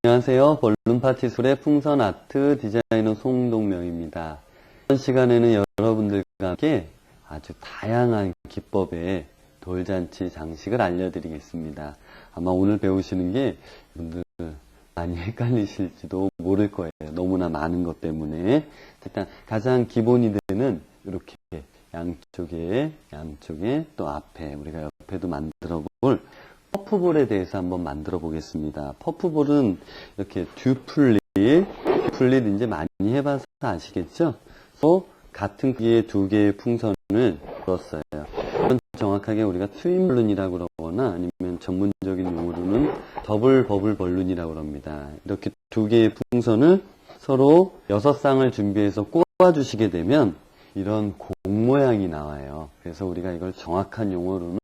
안녕하세요. 벌룬파티술의 풍선아트 디자이너 송동명입니다. 이번 시간에는 여러분들과 함께 아주 다양한 기법의 돌잔치 장식을 알려드리겠습니다. 아마 오늘 배우시는 게 여러분들 많이 헷갈리실지도 모를 거예요. 너무나 많은 것 때문에. 일단 가장 기본이 되는 이렇게 양쪽에 또 앞에 우리가 옆에도 만들어 볼 퍼프볼에 대해서 한번 만들어 보겠습니다. 퍼프볼은 이렇게 듀플릿 이제 많이 해봐서 아시겠죠? 또 같은 크기의 두 개의 풍선을 불었어요. 이건 정확하게 우리가 트윈 balloon이라고 그러거나 아니면 전문적인 용어로는 더블 버블 벌룬이라고 합니다. 이렇게 두 개의 풍선을 서로 6쌍을 준비해서 꽂아주시게 되면 이런 공 모양이 나와요. 그래서 우리가 이걸 정확한 용어로는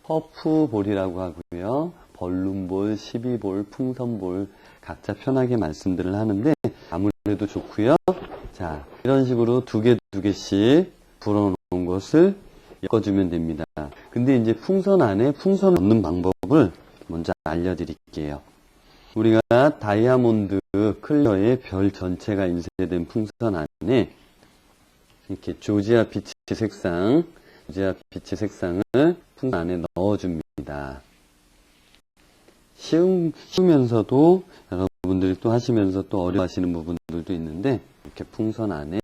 퍼프볼이라고 하고요. 벌룬볼, 12볼, 풍선볼 각자 편하게 말씀들을 하는데 아무래도 좋고요. 자, 이런 식으로 두 개씩 불어놓은 것을 엮어주면 됩니다. 근데 이제 풍선 안에 풍선을 넣는 방법을 먼저 알려드릴게요. 우리가 다이아몬드 클리어의 별 전체가 인쇄된 풍선 안에 이렇게 조지아 비치 색상을 풍선 안에 넣어줍니다. 쉬우면서도 여러분들이 또 하시면서 또 어려워하시는 부분들도 있는데 이렇게 풍선 안에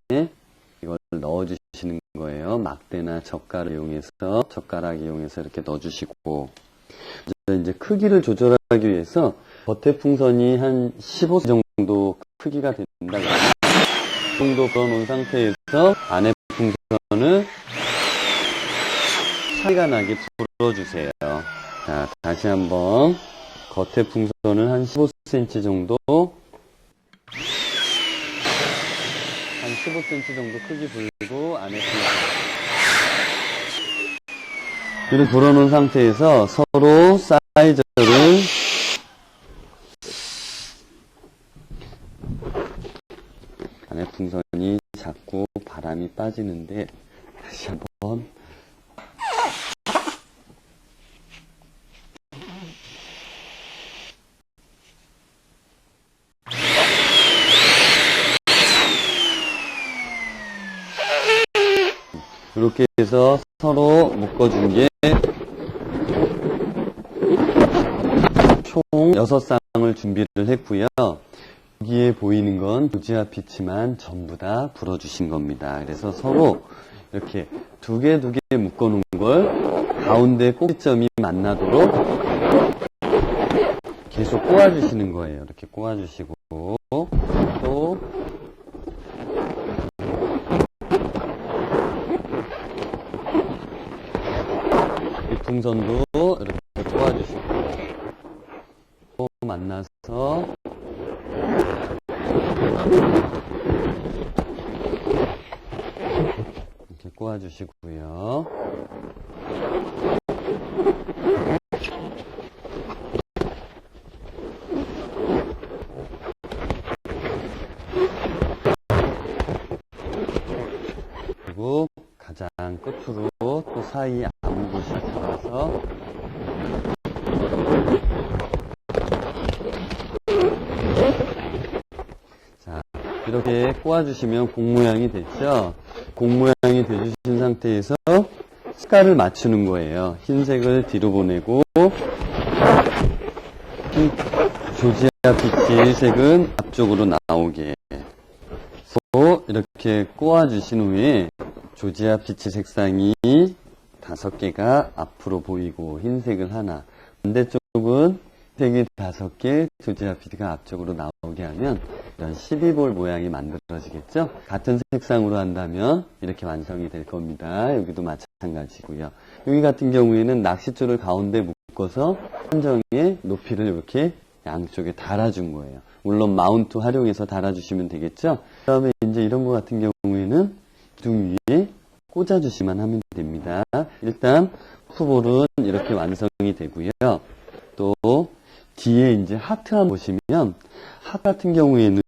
이걸 넣어주시는 거예요. 막대나 젓가락 이용해서 이렇게 넣어주시고 이제 크기를 조절하기 위해서 겉에 풍선이 한 15cm 정도 크기가 된다고 이 정도 불어놓은 상태에서 안에 풍선을 차이가 나게 불어주세요. 자, 다시 한번 겉에 풍선을 한 15cm 정도 크기 불고 안에 풍선 이렇게 불어놓은 상태에서 서로 사이즈를 안에 풍선이 자꾸 바람이 빠지는데 다시 한번 이렇게 해서 서로 묶어준 게 총 6쌍을 준비를 했고요. 여기에 보이는 건 조지아 피치만 전부 다 불어주신 겁니다. 그래서 서로 이렇게 두 개 묶어놓은 걸 가운데 꼭지점이 만나도록 계속 꼬아주시는 거예요. 이렇게 꼬아주시고 또 이 풍선도 이렇게 꼬아주시고 또 만나서 이렇게 꼬아주시고요. 그리고 가장 끝으로 또 사이 아무 곳이 들어가서 자, 이렇게 꼬아주시면 공 모양이 됐죠? 공 모양이 되주신 상태에서 색깔을 맞추는 거예요. 흰색을 뒤로 보내고 조지아 피치 색은 앞쪽으로 나오게 또 이렇게 꼬아주신 후에 조지아 피치 색상이 5개가 앞으로 보이고 흰색을 하나 반대쪽은 색이 5개 조지아 피치가 앞쪽으로 나오게 하면 이런 12볼 모양이 만들어지겠죠. 같은 색상으로 한다면 이렇게 완성이 될 겁니다. 여기도 마찬가지고요. 여기 같은 경우에는 낚싯줄을 가운데 묶어서 한정의 높이를 이렇게 양쪽에 달아준 거예요. 물론 마운트 활용해서 달아주시면 되겠죠. 그 다음에 이제 이런 거 같은 경우에는 기둥 위에 꽂아주시면 하면 됩니다. 일단 퍼프볼은 이렇게 완성이 되고요. 또 뒤에 이제 하트 한번 보시면 하트 같은 경우에는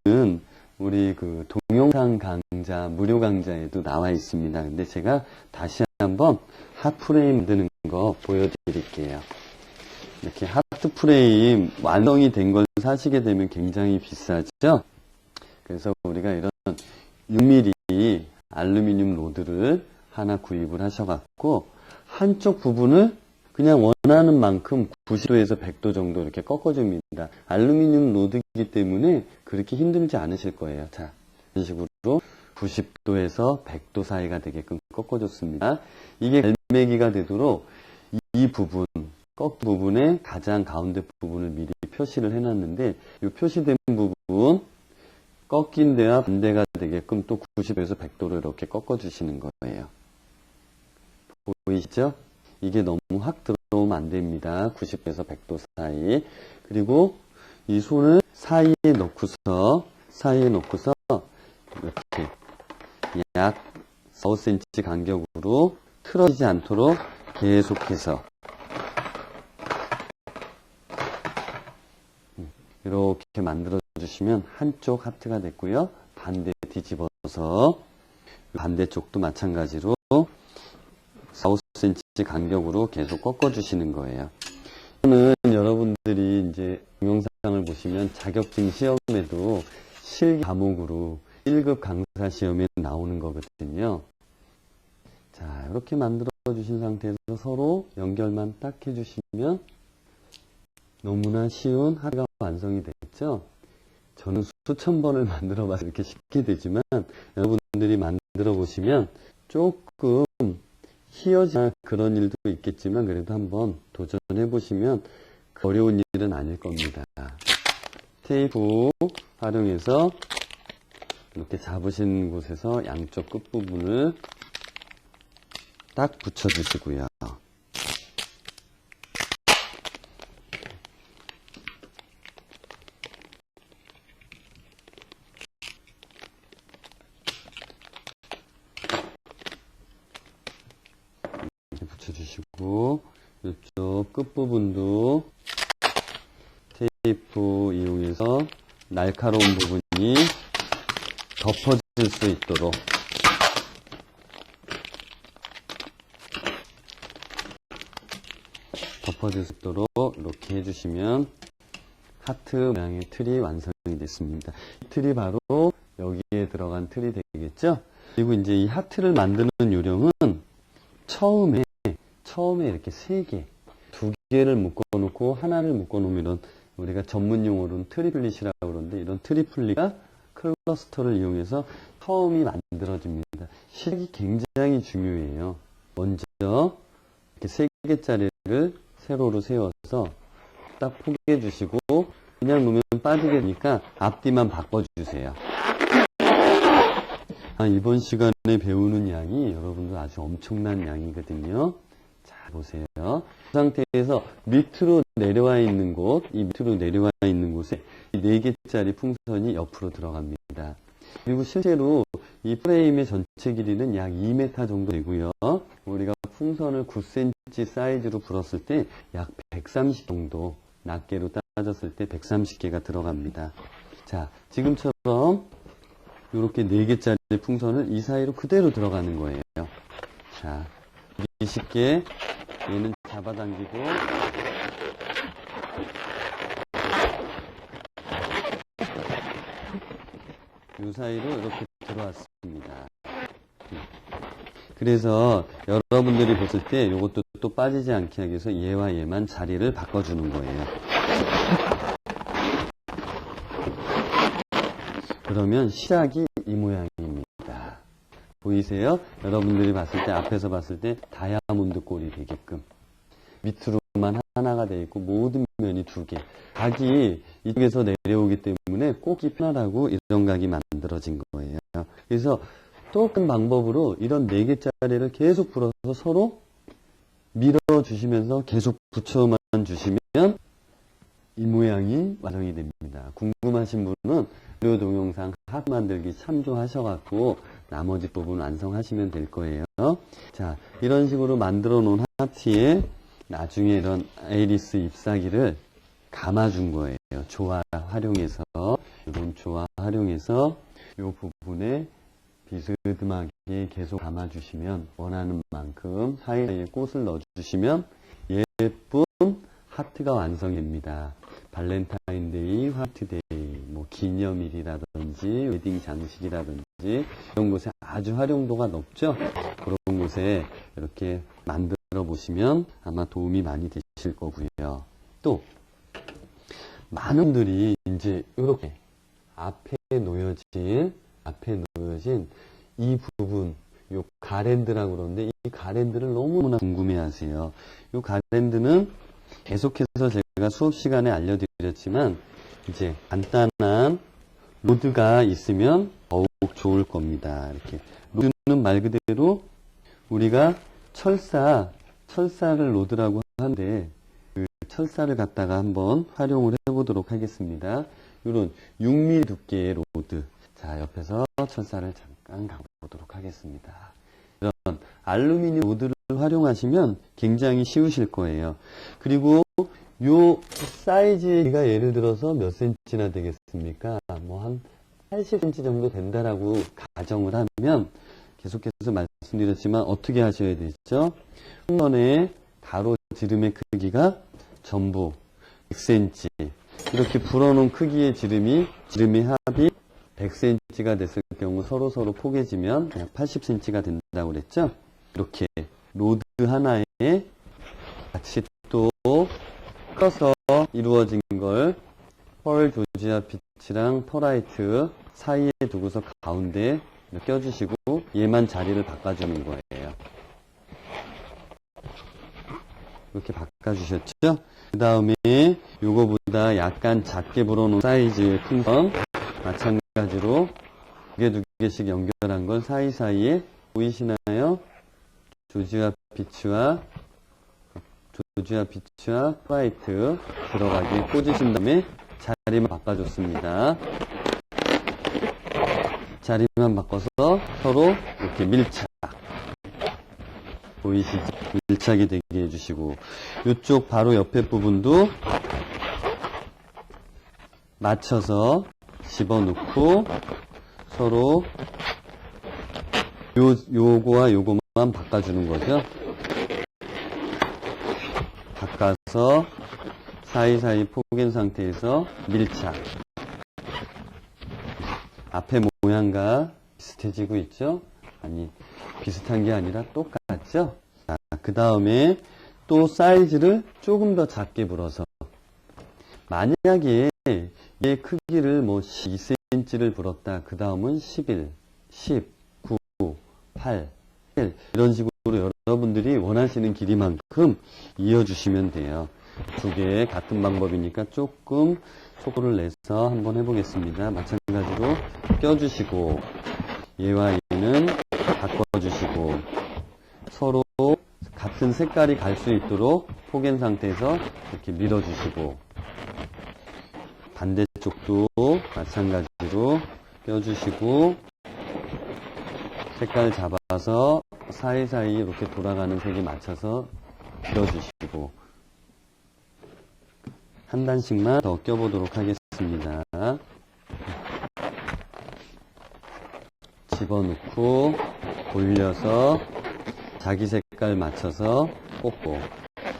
우리 그 동영상 강좌, 무료 강좌에도 나와 있습니다. 근데 제가 다시 한번 핫 프레임 만드는 거 보여드릴게요. 이렇게 하트 프레임 완성이 된 걸 사시게 되면 굉장히 비싸죠? 그래서 우리가 이런 6mm 알루미늄 로드를 하나 구입을 하셔갖고 한쪽 부분을 그냥 원하는 만큼 90도에서 100도 정도 이렇게 꺾어줍니다. 알루미늄 로드이기 때문에 그렇게 힘들지 않으실 거예요. 자, 이런 식으로 90도에서 100도 사이가 되게끔 꺾어줬습니다. 이게 갈매기가 되도록 이 부분, 꺾은 부분의 가장 가운데 부분을 미리 표시를 해놨는데 이 표시된 부분 꺾인 데와 반대가 되게끔 또 90도에서 100도로 이렇게 꺾어주시는 거예요. 보이시죠? 이게 너무 확 들어오면 안 됩니다. 90도에서 100도 사이. 그리고 이 손을 사이에 넣고서 이렇게 약 4-5cm 간격으로 틀어지지 않도록 계속해서 이렇게 만들어 주시면 한쪽 하트가 됐고요. 반대 뒤집어서 반대쪽도 마찬가지로 4-5cm 간격으로 계속 꺾어 주시는 거예요. 이거는 여러분들이 이제 동영상을 보시면 자격증 시험에도 실기 과목으로 1급 강사 시험에 나오는 거거든요. 자, 이렇게 만들어 주신 상태에서 서로 연결만 딱 해주시면 너무나 쉬운 하트가 완성이 됐죠. 저는 수천 번을 만들어 봐서 이렇게 쉽게 되지만 여러분들이 만들어 보시면 조금 희어지는 그런 일도 있겠지만 그래도 한번 도전해 보시면 어려운 일은 아닐 겁니다. 테이프 활용해서 이렇게 잡으신 곳에서 양쪽 끝부분을 딱 붙여 주시고요. 붙여주시고 이쪽 끝부분도 테이프 이용해서 날카로운 부분이 덮어질 수 있도록 이렇게 해주시면 하트 모양의 틀이 완성이 됐습니다. 이 틀이 바로 여기에 들어간 틀이 되겠죠? 그리고 이제 이 하트를 만드는 요령은 처음에 이렇게 3개, 2개를 묶어놓고 하나를 묶어놓으면 이런 우리가 전문 용어로는 트리플릿이라고 그러는데 이런 트리플릿과 클러스터를 이용해서 처음이 만들어집니다. 시작이 굉장히 중요해요. 먼저 이렇게 3개짜리를 세로로 세워서 딱 포개해 주시고 그냥 놓으면 빠지게 되니까 앞뒤만 바꿔주세요. 이번 시간에 배우는 양이 여러분들 아주 엄청난 양이거든요. 자, 보세요. 그 상태에서 밑으로 내려와 있는 곳, 이 밑으로 내려와 있는 곳에 이 4개짜리 풍선이 옆으로 들어갑니다. 그리고 실제로 이 프레임의 전체 길이는 약 2m 정도 되고요. 우리가 풍선을 9cm 사이즈로 불었을 때 약 130 정도, 낱개로 따졌을 때 130개가 들어갑니다. 자, 지금처럼 이렇게 4개짜리 풍선을 이 사이로 그대로 들어가는 거예요. 자, 쉽게 얘는 잡아당기고 이 사이로 이렇게 들어왔습니다. 그래서 여러분들이 보실 때 이것도 또 빠지지 않게 하기 위해서 얘와 얘만 자리를 바꿔주는 거예요. 그러면 시작이 이 모양입니다. 보이세요? 여러분들이 봤을 때 앞에서 봤을 때 다이아몬드 꼴이 되게끔 밑으로만 하나가 되어 있고 모든 면이 2개. 각이 이쪽에서 내려오기 때문에 꽂기 편하라고 이런 각이 만들어진 거예요. 그래서 똑같은 방법으로 이런 4개짜리를 계속 불어서 서로 밀어주시면서 계속 붙여만 주시면 이 모양이 완성이 됩니다. 궁금하신 분은 무료 동영상 하트 만들기 참조하셔갖고 나머지 부분 완성하시면 될 거예요. 자, 이런 식으로 만들어 놓은 하트에 나중에 이런 아이리스 잎사귀를 감아준 거예요. 조화 활용해서, 이런 조화 활용해서 이 부분에 비스듬하게 계속 감아주시면 원하는 만큼 사이사이에 꽃을 넣어주시면 예쁜 하트가 완성됩니다. 발렌타인데이, 화이트데이, 뭐 기념일이라든지 웨딩 장식이라든지 이런 곳에 아주 활용도가 높죠. 그런 곳에 이렇게 만들어 보시면 아마 도움이 많이 되실 거고요. 또 많은 분들이 이제 이렇게 앞에 놓여진 이 부분, 요 가랜드라고 그러는데 이 가랜드를 너무나 궁금해하세요. 이 가랜드는 계속해서 제가 수업 시간에 알려드렸지만 이제 간단한 로드가 있으면 더욱 좋을 겁니다. 이렇게 로드는 말 그대로 우리가 철사를 로드라고 하는데 그 철사를 갖다가 한번 활용을 해보도록 하겠습니다. 이런 6mm 두께의 로드. 자, 옆에서 철사를 잠깐 가보도록 하겠습니다. 이런 알루미늄 로드를 활용하시면 굉장히 쉬우실 거예요. 그리고 요 사이즈가 예를 들어서 몇 센치나 되겠습니까? 뭐 한 80cm 정도 된다라고 가정을 하면 계속해서 말씀드렸지만 어떻게 하셔야 되죠? 풍선의 가로 지름의 크기가 전부 100cm. 이렇게 불어놓은 크기의 지름의 합이 100cm가 됐을 경우 서로 포개지면 80cm가 된다고 그랬죠? 이렇게 로드 하나에 같이 또 껴서 이루어진 걸 펄 조지아 피치랑 퍼라이트 사이에 두고서 가운데 껴주시고 얘만 자리를 바꿔주는 거예요. 이렇게 바꿔주셨죠? 그 다음에 요거보다 약간 작게 불어놓은 사이즈의 풍선 마찬가지로 두 개씩 연결한 건 사이사이에 보이시나요? 조지아 피치와 프라이트 들어가기 꽂으신 다음에 자리만 바꿔줬습니다. 자리만 바꿔서 서로 이렇게 밀착. 보이시죠? 밀착이 되게 해주시고 이쪽 바로 옆에 부분도 맞춰서 집어넣고 서로 요거와 요거만 바꿔주는 거죠. 바꿔서 사이사이 포갠 상태에서 밀착. 앞에 모양과 비슷해지고 있죠? 아니, 비슷한 게 아니라 똑같죠? 자, 그 다음에 또 사이즈를 조금 더 작게 불어서 만약에 얘 크기를 뭐 12cm를 불었다. 그 다음은 11, 10, 9, 8, 1 이런 식으로 여러분들이 원하시는 길이만큼 이어주시면 돼요. 두 개 같은 방법이니까 조금 속도를 내서 한번 해보겠습니다. 마찬가지로 껴주시고 얘와 얘는 바꿔주시고 서로 같은 색깔이 갈 수 있도록 포갠 상태에서 이렇게 밀어주시고 반대쪽도 마찬가지로 껴주시고 색깔 잡아서 사이사이 이렇게 돌아가는 색이 맞춰서 밀어주시고 한 단씩만 더 껴보도록 하겠습니다. 집어넣고 돌려서 자기 색깔 맞춰서 꽂고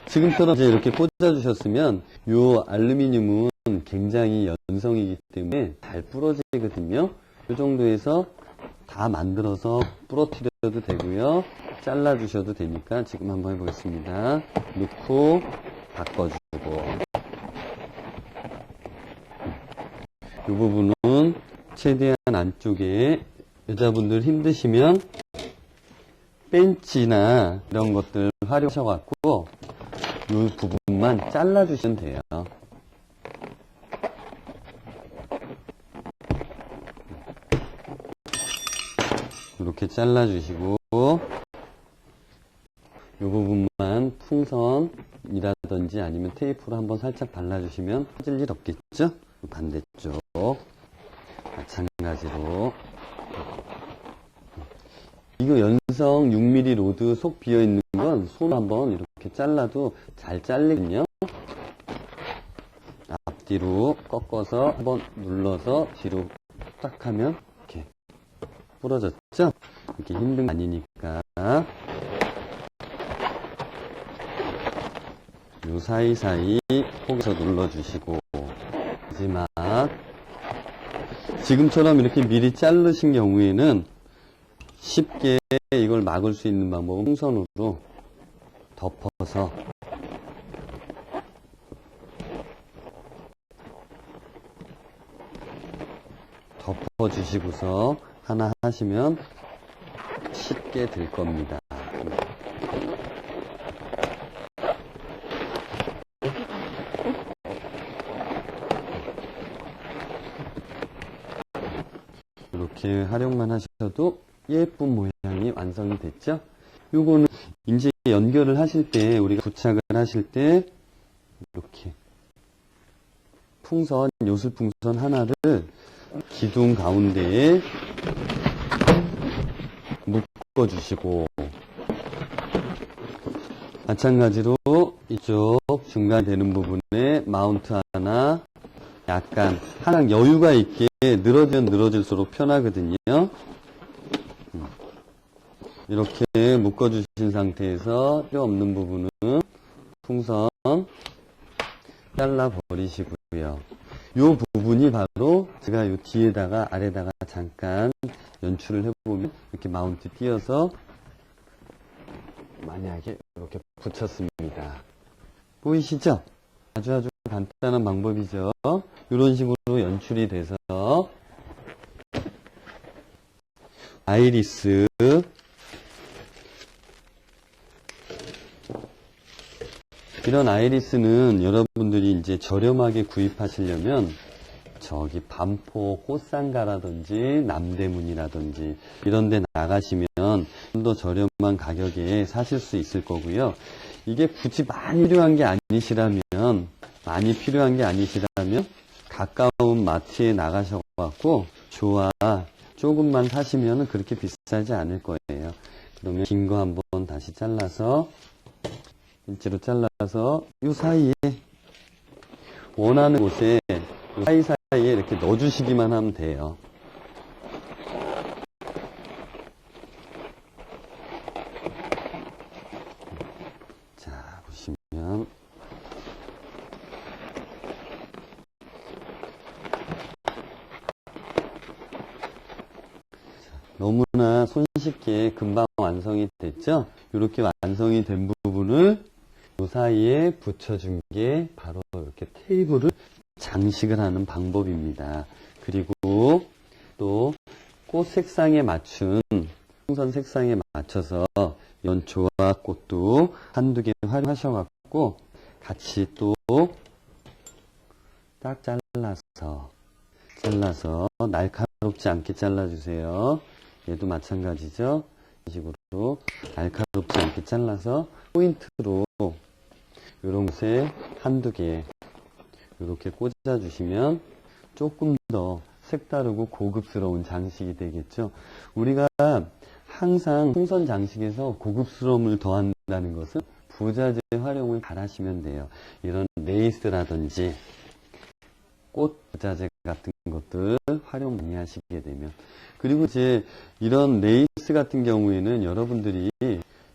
지금처럼 이제 이렇게 꽂아주셨으면 이 알루미늄은 굉장히 연성이기 때문에 잘 부러지거든요. 이 정도에서 다 만들어서 부러뜨려도 되고요. 잘라주셔도 되니까 지금 한번 해보겠습니다. 넣고 바꿔주고 이 부분은 최대한 안쪽에 여자분들 힘드시면 벤치나 이런 것들 활용하셔갖고 이 부분만 잘라주시면 돼요. 이렇게 잘라주시고 이 부분만 풍선이라든지 아니면 테이프로 한번 살짝 발라주시면 빠질 일 없겠죠? 반대쪽 마찬가지로 이거 연성 6mm 로드 속 비어있는 건 손 한번 이렇게 잘라도 잘 잘리거든요. 앞뒤로 꺾어서 한번 눌러서 뒤로 딱 하면 이렇게 부러졌죠? 이렇게 힘든 거 아니니까 요 사이사이 포개서 눌러주시고, 마지막 지금처럼 이렇게 미리 자르신 경우에는 쉽게 이걸 막을 수 있는 방법은 풍선으로 덮어서 덮어주시고서 하나 하시면 쉽게 될 겁니다. 이렇게 활용만 하셔도 예쁜 모양이 완성이 됐죠? 요거는 이제 연결을 하실 때, 우리가 부착을 하실 때 이렇게 풍선, 요술풍선 하나를 기둥 가운데에 묶어주시고, 마찬가지로 이쪽 중간 되는 부분에 마운트 하나, 약간 하나 여유가 있게 늘어지면 늘어질수록 편하거든요. 이렇게 묶어주신 상태에서 필요 없는 부분은 풍선 잘라 버리시고요. 이 부분이 바로 제가 요 뒤에다가 아래다가 잠깐 연출을 해보면 이렇게 마운트 띄어서 만약에 이렇게 붙였습니다. 보이시죠? 아주 간단한 방법이죠. 이런 식으로 연출이 돼서 아이리스, 이런 아이리스는 여러분들이 이제 저렴하게 구입하시려면 저기 반포 꽃상가라든지 남대문이라든지 이런 데 나가시면 좀 더 저렴한 가격에 사실 수 있을 거고요. 이게 굳이 많이 필요한 게 아니시라면 가까운 마트에 나가셔갖고 조화 조금만 사시면 그렇게 비싸지 않을 거예요. 그러면 긴 거 한번 다시 잘라서 일지로 잘라서 이 사이에 원하는 곳에 사이사이에 이렇게 넣어주시기만 하면 돼요. 자, 보시면 너무나 손쉽게 금방 완성이 됐죠? 이렇게 완성이 된 부분을 이 사이에 붙여준 게 바로 이렇게 테이블을 장식을 하는 방법입니다. 그리고 또 꽃 색상에 맞춘 풍선 색상에 맞춰서 연초와 꽃도 한두 개 활용하셔갖고 같이 또 딱 잘라서 날카롭지 않게 잘라주세요. 얘도 마찬가지죠. 이런 식으로 날카롭지 않게 잘라서 포인트로 이런 곳에 한두 개 이렇게 꽂아주시면 조금 더 색다르고 고급스러운 장식이 되겠죠. 우리가 항상 풍선 장식에서 고급스러움을 더한다는 것은 부자재 활용을 잘 하시면 돼요. 이런 레이스라든지 꽃 부자재 같은 것들 활용 많이 하시게 되면, 그리고 이제 이런 레이스 같은 경우에는 여러분들이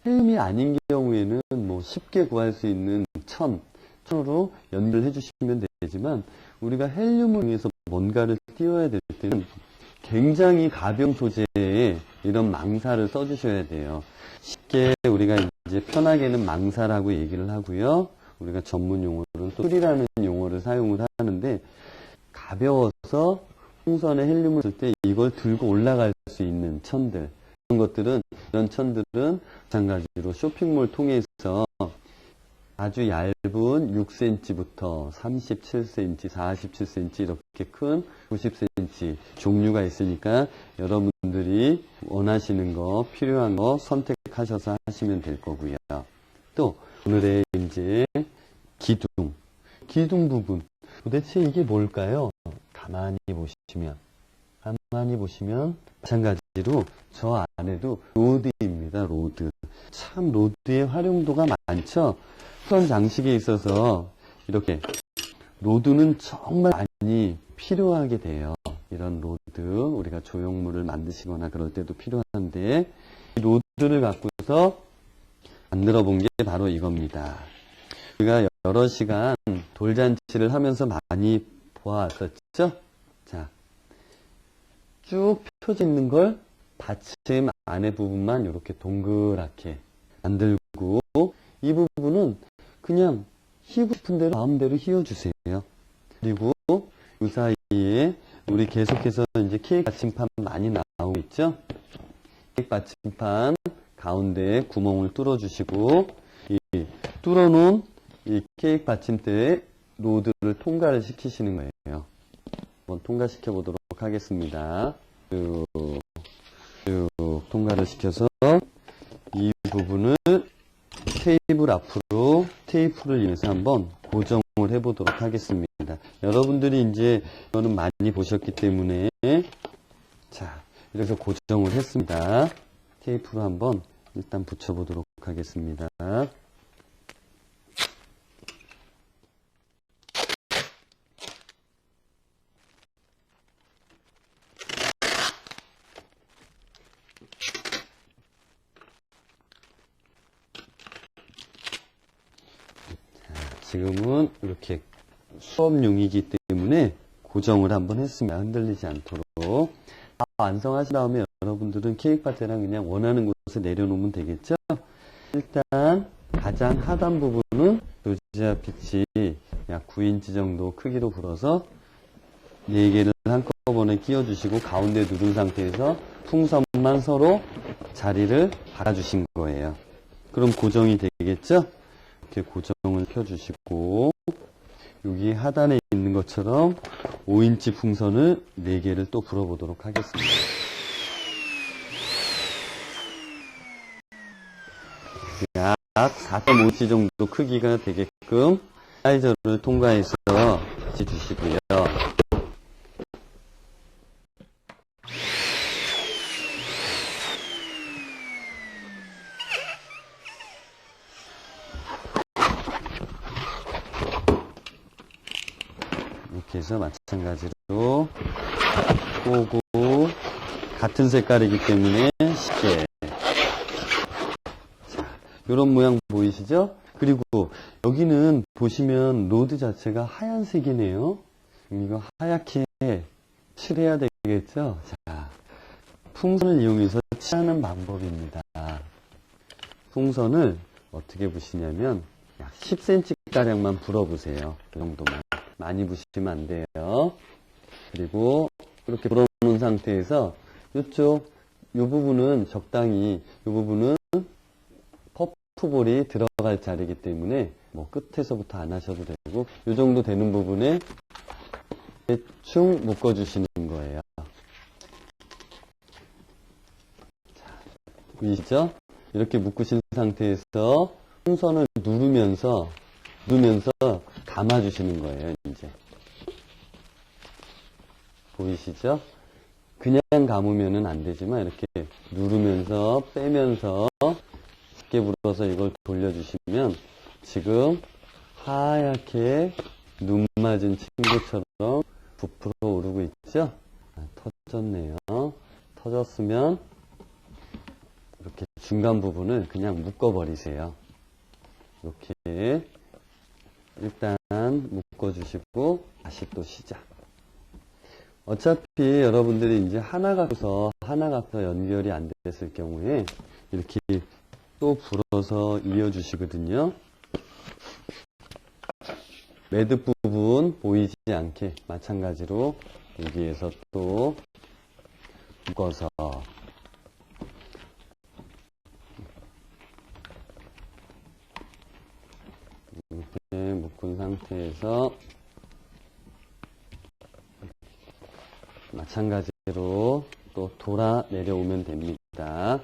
헬륨이 아닌 경우에는 뭐 쉽게 구할 수 있는 천으로 연결해 주시면 되지만, 우리가 헬륨을 통해서 뭔가를 띄워야 될 때는 굉장히 가벼운 소재의 이런 망사를 써주셔야 돼요. 쉽게 우리가 이제 편하게는 망사라고 얘기를 하고요. 우리가 전문 용어로는 또 술이라는 용어를 사용을 하는데, 가벼워서 풍선에 헬륨을 쓸 때 이걸 들고 올라갈 수 있는 천들, 이런 천들은 마찬가지로 쇼핑몰 통해서 아주 얇은 6cm부터 37cm, 47cm 이렇게 큰 90cm 종류가 있으니까 여러분들이 원하시는 거, 필요한 거 선택하셔서 하시면 될 거고요. 또 오늘의 이제 기둥 부분, 도대체 이게 뭘까요? 가만히 보시면 마찬가지로 저 안에도 로드입니다. 로드. 참 로드의 활용도가 많죠. 풍선 장식에 있어서 이렇게 로드는 정말 많이 필요하게 돼요. 이런 로드, 우리가 조형물을 만드시거나 그럴 때도 필요한데, 이 로드를 갖고서 만들어 본 게 바로 이겁니다. 우리가 여러 시간 돌잔치를 하면서 많이 보아왔었죠? 자, 쭉 펴져 있는 걸 받침 안에 부분만 이렇게 동그랗게 만들고, 이 부분은 그냥 휘고 싶은 대로 마음대로 휘어주세요. 그리고 그 사이에 우리 계속해서 이제 케이크 받침판 많이 나오고 있죠? 케이크 받침판 가운데에 구멍을 뚫어주시고, 이 뚫어놓은 이 케이크 받침대에 로드를 통과를 시키시는 거예요. 한번 통과시켜 보도록 하겠습니다. 쭉 통과를 시켜서 이 부분을 테이블 앞으로 테이프를 이용해서 한번 고정을 해 보도록 하겠습니다. 여러분들이 이제 이거는 많이 보셨기 때문에, 자, 이렇게 고정을 했습니다. 테이프로 한번 일단 붙여 보도록 하겠습니다. 지금은 이렇게 수업용이기 때문에 고정을 한번 했습니다. 흔들리지 않도록. 완성하신 다음에 여러분들은 케이크 파트랑 그냥 원하는 곳에 내려놓으면 되겠죠? 일단 가장 하단 부분은 조지아 피치 약 9인치 정도 크기로 불어서 4개를 한꺼번에 끼워주시고 가운데 누른 상태에서 풍선만 서로 자리를 박아주신 거예요. 그럼 고정이 되겠죠? 이렇게 고정을 펴주시고, 여기 하단에 있는 것처럼 5인치 풍선을 4개를 또 불어보도록 하겠습니다. 약 4.5인치 정도 크기가 되게끔 사이즈를 통과해서 주시고요. 이렇게 해서 마찬가지로 꼬고, 같은 색깔이기 때문에 쉽게. 자, 이런 모양 보이시죠? 그리고 여기는 보시면 로드 자체가 하얀색이네요. 이거 하얗게 칠해야 되겠죠? 자, 풍선을 이용해서 칠하는 방법입니다. 풍선을 어떻게 부시냐면 약 10cm가량만 불어보세요. 그 정도만. 많이 부시면 안 돼요. 그리고 이렇게 불어놓은 상태에서 이쪽 이 부분은 적당히, 이 부분은 퍼프볼이 들어갈 자리이기 때문에 뭐 끝에서부터 안 하셔도 되고, 이 정도 되는 부분에 대충 묶어주시는 거예요. 자, 보이시죠? 이렇게 묶으신 상태에서 풍선을 누르면서 감아주시는 거예요, 이제. 보이시죠? 그냥 감으면은 안 되지만, 이렇게 누르면서, 빼면서, 쉽게 불어서 이걸 돌려주시면, 지금 하얗게 눈 맞은 친구처럼 부풀어 오르고 있죠? 터졌네요. 터졌으면, 이렇게 중간 부분을 그냥 묶어버리세요. 이렇게. 일단 묶어주시고 다시 또 시작. 어차피 여러분들이 이제 하나가 더 연결이 안 됐을 경우에 이렇게 또 불어서 이어주시거든요. 매듭 부분 보이지 않게 마찬가지로 여기에서 또 묶어서, 이렇게 묶은 상태에서 마찬가지로 또 돌아 내려오면 됩니다.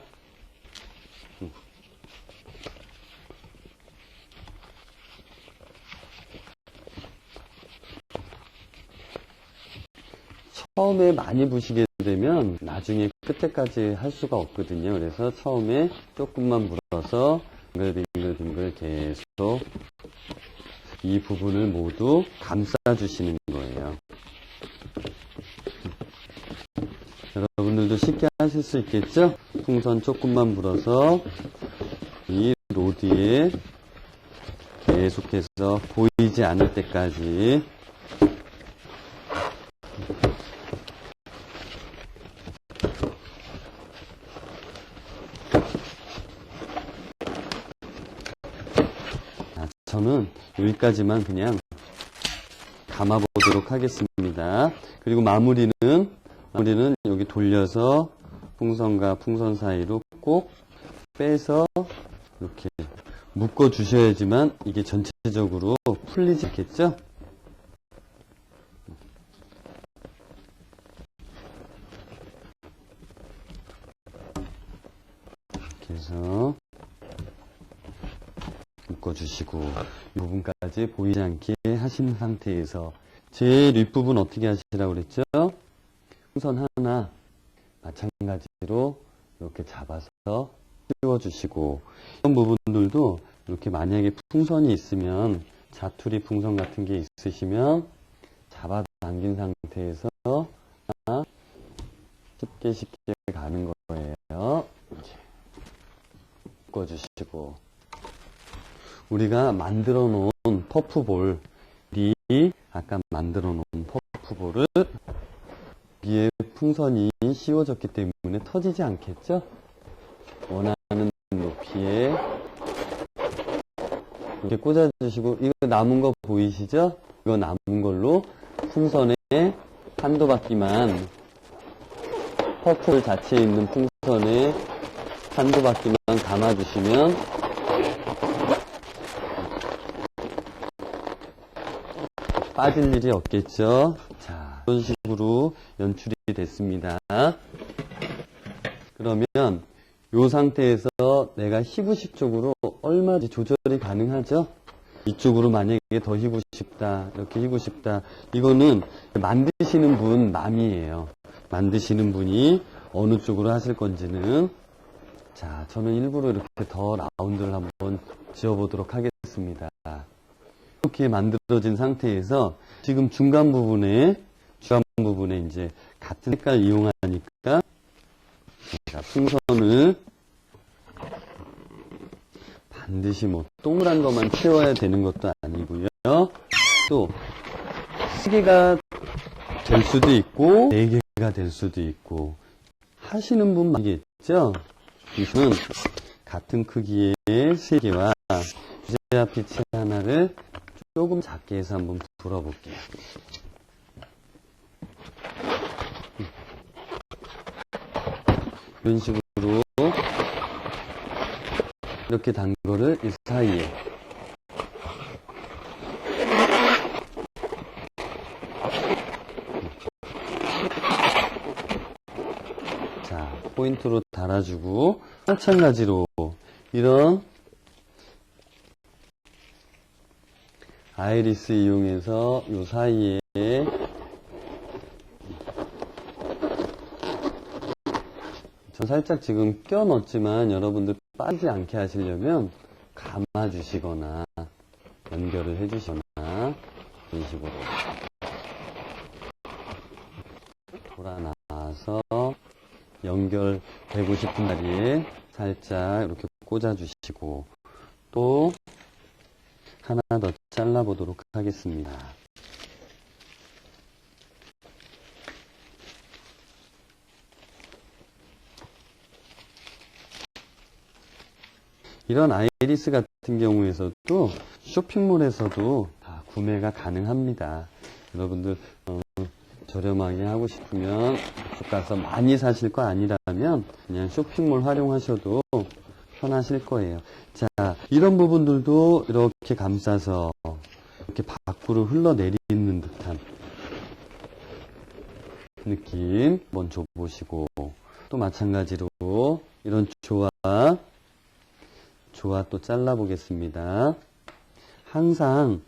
처음에 많이 부시게 되면 나중에 끝에까지 할 수가 없거든요. 그래서 처음에 조금만 불어서 빙글빙글 계속 이 부분을 모두 감싸주시는 거예요. 여러분들도 쉽게 하실 수 있겠죠? 풍선 조금만 불어서 이 로드에 계속해서 보이지 않을 때까지 저는 여기까지만 그냥 감아보도록 하겠습니다. 그리고 마무리는 여기 돌려서 풍선과 풍선 사이로 꼭 빼서 이렇게 묶어 주셔야지만 이게 전체적으로 풀리지 않겠죠? 이렇게 해서 묶어주시고 이 부분까지 보이지 않게 하신 상태에서 제일 윗부분 어떻게 하시라고 그랬죠? 풍선 하나 마찬가지로 이렇게 잡아서 씌워주시고 이런 부분들도 이렇게 만약에 풍선이 있으면 자투리 풍선 같은 게 있으시면 잡아당긴 상태에서 쉽게 가는 거예요. 이렇게 묶어주시고 우리가 만들어 놓은 퍼프볼이 아까 만들어 놓은 퍼프볼을 위에 풍선이 씌워졌기 때문에 터지지 않겠죠? 원하는 높이에 이렇게 꽂아주시고 이거 남은 거 보이시죠? 이거 남은 걸로 풍선에 한두 바퀴만 퍼프볼 자체에 있는 풍선에 한두 바퀴만 감아주시면 빠질 일이 없겠죠. 자, 이런 식으로 연출이 됐습니다. 그러면 이 상태에서 내가 휘고 싶쪽으로 얼마든지 조절이 가능하죠. 이쪽으로 만약에 더 휘고 싶다, 이렇게 휘고 싶다. 이거는 만드시는 분 맘이에요. 만드시는 분이 어느 쪽으로 하실 건지는. 자, 저는 일부러 이렇게 더 라운드를 한번 지어보도록 하겠습니다. 이렇게 만들어진 상태에서 지금 중간 부분에 이제 같은 색깔 이용하니까 자, 풍선을 반드시 뭐 동그란 것만 채워야 되는 것도 아니고요. 또 3개가 될 수도 있고 4개가 될 수도 있고 하시는 분 많겠죠? 이것은 같은 크기의 3개와 유제아 피치 하나를 조금 작게 해서 한번 불어볼게요. 이런 식으로 이렇게 단 거를 이 사이에 자 포인트로 달아주고 마찬가지로 이런 아이리스 이용해서 이 사이에 저 살짝 지금 껴 넣었지만 여러분들 빠지지 않게 하시려면 감아주시거나 연결을 해주시거나 이런 식으로 돌아나와서 연결되고 싶은 자리에 살짝 이렇게 꽂아주시고 또 하나 더 잘라보도록 하겠습니다. 이런 아이리스 같은 경우에서도 쇼핑몰에서도 다 구매가 가능합니다. 여러분들 저렴하게 하고 싶으면 쭉 가서 많이 사실 거 아니라면 그냥 쇼핑몰 활용하셔도 편하실 거예요. 자, 이런 부분들도 이렇게 감싸서 이렇게 밖으로 흘러내리는 듯한 느낌 한번 줘보시고 또 마찬가지로 이런 조화 또 잘라보겠습니다. 항상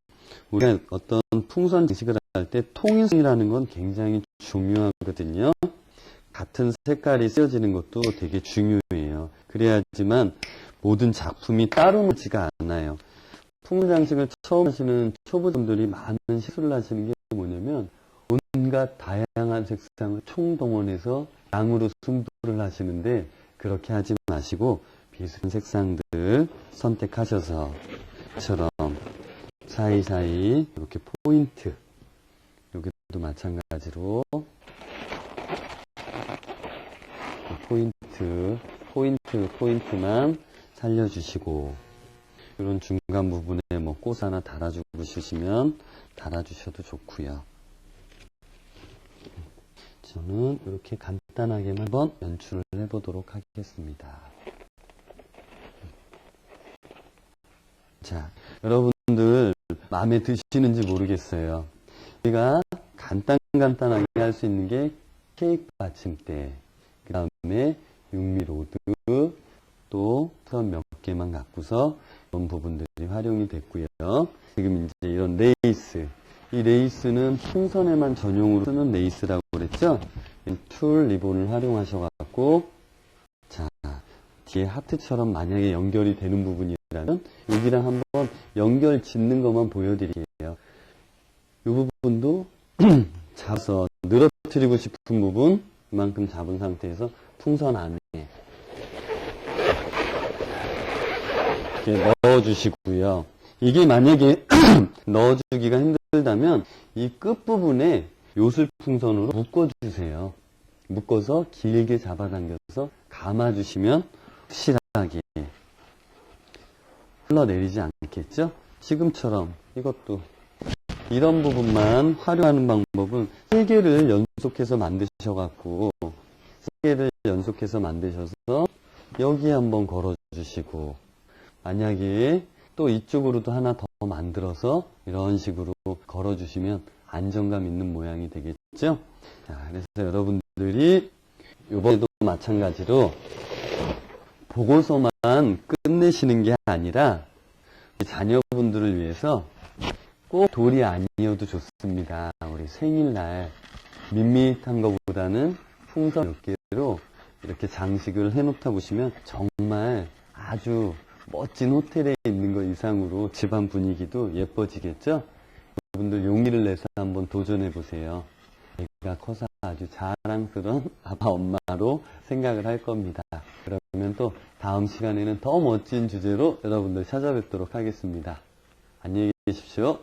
우리가 어떤 풍선 장식을 할 때 통일성이라는 건 굉장히 중요하거든요. 같은 색깔이 쓰여지는 것도 되게 중요해요. 그래야지만 모든 작품이 따로 놓지가 않아요. 풍선 장식을 처음 하시는 초보자분들이 많은 실수를 하시는 게 뭐냐면 온갖 다양한 색상을 총동원해서 양으로 승부를 하시는데 그렇게 하지 마시고 비슷한 색상들 선택하셔서 처럼 사이사이 이렇게 포인트, 여기도 마찬가지로 포인트만 살려주시고, 이런 중간 부분에 뭐 꽃 하나 달아주고 싶으시면 달아주셔도 좋고요. 저는 이렇게 간단하게만 한번 연출을 해보도록 하겠습니다. 자, 여러분들 마음에 드시는지 모르겠어요. 우리가 간단하게 할 수 있는 게 케이크 받침대, 그 다음에 육미로드, 또 트럼 몇 개만 갖고서 이런 부분들이 활용이 됐고요. 지금 이제 이런 레이스, 이 레이스는 풍선에만 전용으로 쓰는 레이스라고 그랬죠? 툴 리본을 활용하셔갖고, 자, 뒤에 하트처럼 만약에 연결이 되는 부분이라면 여기랑 한번 연결 짓는 것만 보여드릴게요. 이 부분도 잡아서 늘어뜨리고 싶은 부분 이만큼 잡은 상태에서 풍선 안에 이렇게 넣어주시고요. 이게 만약에 넣어주기가 힘들다면 이 끝부분에 요술풍선으로 묶어주세요. 묶어서 길게 잡아당겨서 감아주시면 확실하게 흘러내리지 않겠죠? 지금처럼 이것도 이런 부분만 활용하는 방법은 3개를 연속해서 만드셔갖고 3개를 연속해서 만드셔서 여기에 한번 걸어주시고, 만약에 또 이쪽으로도 하나 더 만들어서 이런 식으로 걸어주시면 안정감 있는 모양이 되겠죠? 자, 그래서 여러분들이 이번에도 마찬가지로 보고서만 끝내시는 게 아니라 자녀분들을 위해서 꼭 돌이 아니어도 좋습니다. 우리 생일날 밋밋한 것보다는 풍선 몇 개로 이렇게 장식을 해놓다 보시면 정말 아주 멋진 호텔에 있는 것 이상으로 집안 분위기도 예뻐지겠죠? 여러분들 용기를 내서 한번 도전해 보세요. 애가 커서 아주 자랑스러운 아빠 엄마로 생각을 할 겁니다. 그러면 또 다음 시간에는 더 멋진 주제로 여러분들 찾아뵙도록 하겠습니다. 안녕히 계십시오.